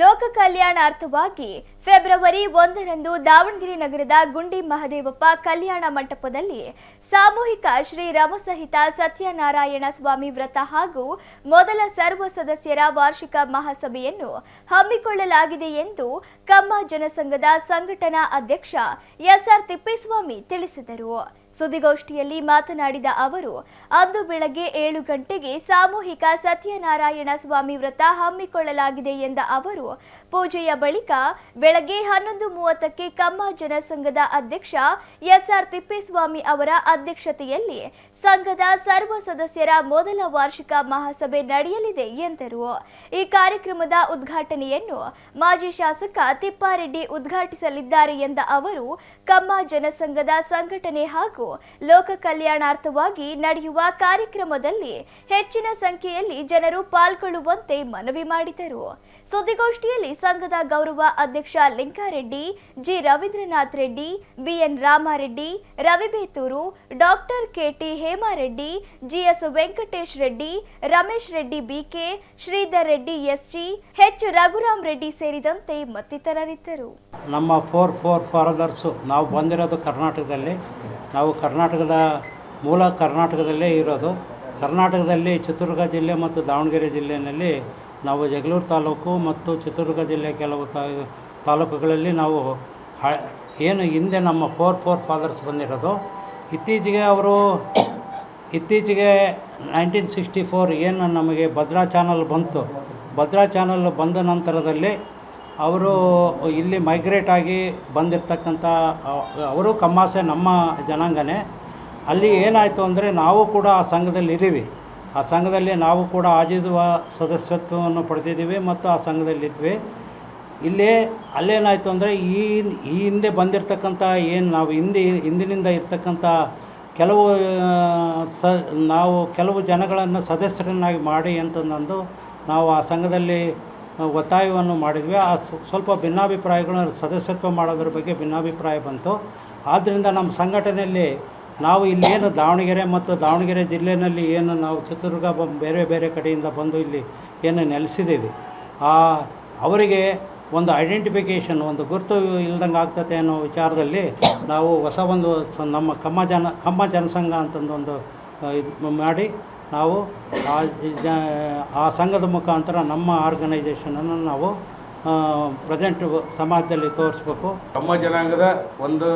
ಲೋಕ ಕಲ್ಯಾಣಾರ್ಥವಾಗಿ ಫೆಬ್ರವರಿ 1ರಂದು ದಾವಣಗೆರೆ ನಗರದ ಗುಂಡಿ ಮಹದೇವಪ್ಪ ಕಲ್ಯಾಣ ಮಂಟಪದಲ್ಲಿ ಸಾಮೂಹಿಕ ಶ್ರೀ ರಮಸಹಿತ ಸತ್ಯನಾರಾಯಣ ಸ್ವಾಮಿ ವ್ರತ ಹಾಗೂ ಮೊದಲ ಸರ್ವ ಸದಸ್ಯರ ವಾರ್ಷಿಕ ಮಹಾಸಭೆಯನ್ನು ಹಮ್ಮಿಕೊಳ್ಳಲಾಗಿದೆ ಎಂದು ಕಮ್ಮ ಜನಸಂಘದ ಸಂಘಟನಾ ಅಧ್ಯಕ್ಷ ಎಸ್ಆರ್ ತಿಪ್ಪೇಸ್ವಾಮಿ ತಿಳಿಸಿದರು. ಸುದ್ದಿಗೋಷ್ಠಿಯಲ್ಲಿ ಮಾತನಾಡಿದ ಅವರು, ಅಂದು ಬೆಳಗ್ಗೆ 7 ಗಂಟೆಗೆ ಸಾಮೂಹಿಕ ಸತ್ಯನಾರಾಯಣ ಸ್ವಾಮಿ ವ್ರತ ಹಮ್ಮಿಕೊಳ್ಳಲಾಗಿದೆ ಎಂದ ಅವರು, ಪೂಜೆಯ ಬಳಿಕ ಬೆಳಗ್ಗೆ 11:30ಕ್ಕೆ ಕಮ್ಮ ಜನಸಂಘದ ಅಧ್ಯಕ್ಷ ಎಸ್ಆರ್ ತಿಪ್ಪೇಸ್ವಾಮಿ ಅವರ ಅಧ್ಯಕ್ಷತೆಯಲ್ಲಿ ಸಂಘದ ಸರ್ವ ಸದಸ್ಯರ ಮೊದಲ ವಾರ್ಷಿಕ ಮಹಾಸಭೆ ನಡೆಯಲಿದೆ ಎಂದರು. ಈ ಕಾರ್ಯಕ್ರಮದ ಉದ್ಘಾಟನೆಯನ್ನು ಮಾಜಿ ಶಾಸಕ ತಿಪ್ಪಾರೆಡ್ಡಿ ಉದ್ಘಾಟಿಸಲಿದ್ದಾರೆ ಎಂದ ಅವರು, ಕಮ್ಮ ಜನಸಂಘದ ಸಂಘಟನೆ ಹಾಗೂ ಲೋಕ ಕಲ್ಯಾಣಾರ್ಥವಾಗಿ ನಡೆಯುವ ಕಾರ್ಯಕ್ರಮದಲ್ಲಿ ಹೆಚ್ಚಿನ ಸಂಖ್ಯೆಯಲ್ಲಿ ಜನರು ಪಾಲ್ಗೊಳ್ಳುವಂತೆ ಮನವಿ ಮಾಡಿದರು. ಸುದ್ದಿಗೋಷ್ಠಿಯಲ್ಲಿ ಸಂಘದ ಗೌರವ ಅಧ್ಯಕ್ಷ Lingareddy, G Ravindranath Reddy, BN Ramareddy, Ravibethur, doctor KT Hemareddy, GS Venkatesh Reddy, Ramesh Reddy BK, Shridhar Reddy SG, H Raghuram Reddy ಸೇರಿದಂತೆ ಮತ್ತಿತರರಿದ್ದರು. ನಮ್ಮ 4 ಫಾದರ್ಸು ನಾವು ಬಂದಿರೋದು ಕರ್ನಾಟಕದಲ್ಲಿ. ನಾವು ಮೂಲ ಕರ್ನಾಟಕದಲ್ಲೇ ಇರೋದು. ಕರ್ನಾಟಕದಲ್ಲಿ ಚಿತ್ರದುರ್ಗ ಜಿಲ್ಲೆ ಮತ್ತು ದಾವಣಗೆರೆ ಜಿಲ್ಲೆಯಲ್ಲಿ ನಾವು ಜಗಳೂರು ತಾಲೂಕು ಮತ್ತು ಚಿತ್ರದುರ್ಗ ಜಿಲ್ಲೆ ಕೆಲವು ತಾಲೂಕುಗಳಲ್ಲಿ ನಾವು ಏನು ಹಿಂದೆ ನಮ್ಮ 4 ಫಾದರ್ಸ್ ಬಂದಿರೋದು. ಇತ್ತೀಚೆಗೆ 1964 ಏನು ನಮಗೆ ಭದ್ರಾ ಚಾನಲ್ ಬಂತು. ಭದ್ರಾ ಚಾನಲ್ ಬಂದ ನಂತರದಲ್ಲಿ ಅವರು ಇಲ್ಲಿ ಮೈಗ್ರೇಟ್ ಆಗಿ ಬಂದಿರತಕ್ಕಂಥ ಅವರು ಕಮ್ಮಾಸೆ ನಮ್ಮ ಜನಾಂಗನೇ. ಅಲ್ಲಿ ಏನಾಯಿತು ಅಂದರೆ ನಾವು ಕೂಡ ಆ ಸಂಘದಲ್ಲಿ ಇದ್ದೀವಿ. ಆ ಸಂಘದಲ್ಲಿ ನಾವು ಕೂಡ ಆಜೀವ ಸದಸ್ಯತ್ವವನ್ನು ಪಡೆದಿದ್ದೀವಿ ಮತ್ತು ಆ ಸಂಘದಲ್ಲಿದ್ವಿ. ಅಲ್ಲೇನಾಯಿತು ಅಂದರೆ ಈ ಹಿಂದೆ ಬಂದಿರತಕ್ಕಂಥ ಏನು ನಾವು ಹಿಂದಿನಿಂದ ಇರ್ತಕ್ಕಂಥ ಕೆಲವು ಜನಗಳನ್ನು ಸದಸ್ಯರನ್ನಾಗಿ ಮಾಡಿ ಅಂತಂದು ನಾವು ಆ ಸಂಘದಲ್ಲಿ ಒತ್ತಾಯವನ್ನು ಮಾಡಿದ್ವಿ. ಸ್ವಲ್ಪ ಭಿನ್ನಾಭಿಪ್ರಾಯಗಳು ಸದಸ್ಯತ್ವ ಮಾಡೋದ್ರ ಬಗ್ಗೆ ಭಿನ್ನಾಭಿಪ್ರಾಯ ಬಂತು. ಆದ್ದರಿಂದ ನಮ್ಮ ಸಂಘಟನೆಯಲ್ಲಿ ನಾವು ಇಲ್ಲೇನು ದಾವಣಗೆರೆ ಮತ್ತು ದಾವಣಗೆರೆ ಜಿಲ್ಲೆಯಲ್ಲಿ ಏನು ನಾವು ಚಿತ್ರದುರ್ಗ ಬೇರೆ ಕಡೆಯಿಂದ ಬಂದು ಇಲ್ಲಿ ಏನು ನೆಲೆಸಿದ್ದೀವಿ, ಅವರಿಗೆ ಒಂದು ಐಡೆಂಟಿಫಿಕೇಷನ್, ಒಂದು ಗುರುತು ಇಲ್ದಂಗೆ ಆಗ್ತದೆ ಅನ್ನೋ ವಿಚಾರದಲ್ಲಿ ನಾವು ನಮ್ಮ ಕಮ್ಮ ಜನಸಂಘ ಅಂತಂದೊಂದು ಇದು ಮಾಡಿ ನಾವು ಆ ಸಂಘದ ಮುಖಾಂತರ ನಮ್ಮ ಆರ್ಗನೈಜೇಷನನ್ನು ನಾವು ಪ್ರೆಸೆಂಟ್ ಸಮಾಜದಲ್ಲಿ ತೋರಿಸ್ಬೇಕು. ಕಮ್ಮ ಜನಾಂಗದ ಒಂದು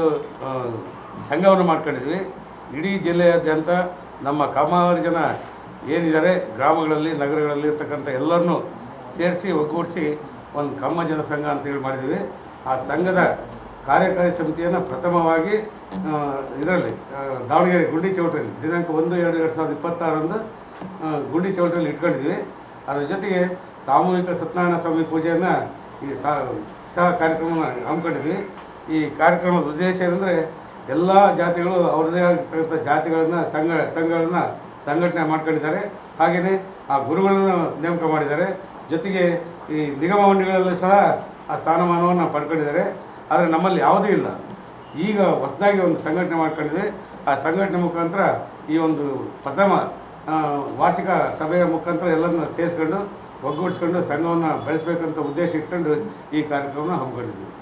ಸಂಘವನ್ನು ಮಾಡ್ಕೊಂಡಿದ್ವಿ. ಇಡೀ ಜಿಲ್ಲೆಯಾದ್ಯಂತ ನಮ್ಮ ಕಮ್ಮಾವರಿ ಜನ ಏನಿದ್ದಾರೆ ಗ್ರಾಮಗಳಲ್ಲಿ ನಗರಗಳಲ್ಲಿ ಇರ್ತಕ್ಕಂಥ ಎಲ್ಲರನ್ನೂ ಸೇರಿಸಿ ಒಗ್ಗೂಡಿಸಿ ಒಂದು ಕಮ್ಮ ಜನಸಂಘ ಅಂತೇಳಿ ಮಾಡಿದ್ವಿ. ಆ ಸಂಘದ ಕಾರ್ಯಕಾರಿ ಸಮಿತಿಯನ್ನು ಪ್ರಥಮವಾಗಿ ಇದರಲ್ಲಿ ದಾವಣಗೆರೆ ಗುಂಡಿ ಚೌಟ್ರಿಯಲ್ಲಿ ದಿನಾಂಕ 1/2/2026 ಗುಂಡಿ ಚೌಟ್ರಿಯಲ್ಲಿ ಇಟ್ಕೊಂಡಿದ್ವಿ. ಅದರ ಜೊತೆಗೆ ಸಾಮೂಹಿಕ ಸತ್ಯನಾರಾಯಣ ಸ್ವಾಮಿ ಪೂಜೆಯನ್ನು ಈ ಸಹ ಕಾರ್ಯಕ್ರಮನ ಹಮ್ಮಿಕೊಂಡಿದ್ವಿ. ಈ ಕಾರ್ಯಕ್ರಮದ ಉದ್ದೇಶ ಏನಂದರೆ ಎಲ್ಲ ಜಾತಿಗಳು ಅವ್ರದ್ದೇ ಆಗಿರ್ತಕ್ಕಂಥ ಜಾತಿಗಳನ್ನು ಸಂಘಗಳನ್ನು ಸಂಘಟನೆ ಮಾಡ್ಕೊಂಡಿದ್ದಾರೆ. ಹಾಗೆಯೇ ಆ ಗುರುಗಳನ್ನು ನೇಮಕ ಮಾಡಿದ್ದಾರೆ. ಜೊತೆಗೆ ಈ ನಿಗಮ ಮಂಡಳಿಗಳಲ್ಲಿ ಸಹ ಆ ಸ್ಥಾನಮಾನವನ್ನು ಪಡ್ಕೊಂಡಿದ್ದಾರೆ. ಆದರೆ ನಮ್ಮಲ್ಲಿ ಯಾವುದೂ ಇಲ್ಲ. ಈಗ ಹೊಸದಾಗಿ ಒಂದು ಸಂಘಟನೆ ಮಾಡ್ಕೊಂಡಿದ್ವಿ. ಆ ಸಂಘಟನೆ ಮುಖಾಂತರ ಈ ಒಂದು ಪ್ರಥಮ ವಾರ್ಷಿಕ ಸಭೆಯ ಮುಖಾಂತರ ಎಲ್ಲರನ್ನ ಸೇರಿಸ್ಕೊಂಡು ಒಗ್ಗೂಡಿಸ್ಕೊಂಡು ಸಂಘವನ್ನು ಬೆಳೆಸಬೇಕಂತ ಉದ್ದೇಶ ಇಟ್ಕೊಂಡು ಈ ಕಾರ್ಯಕ್ರಮನ ಹಮ್ಮಿಕೊಂಡಿದ್ವಿ.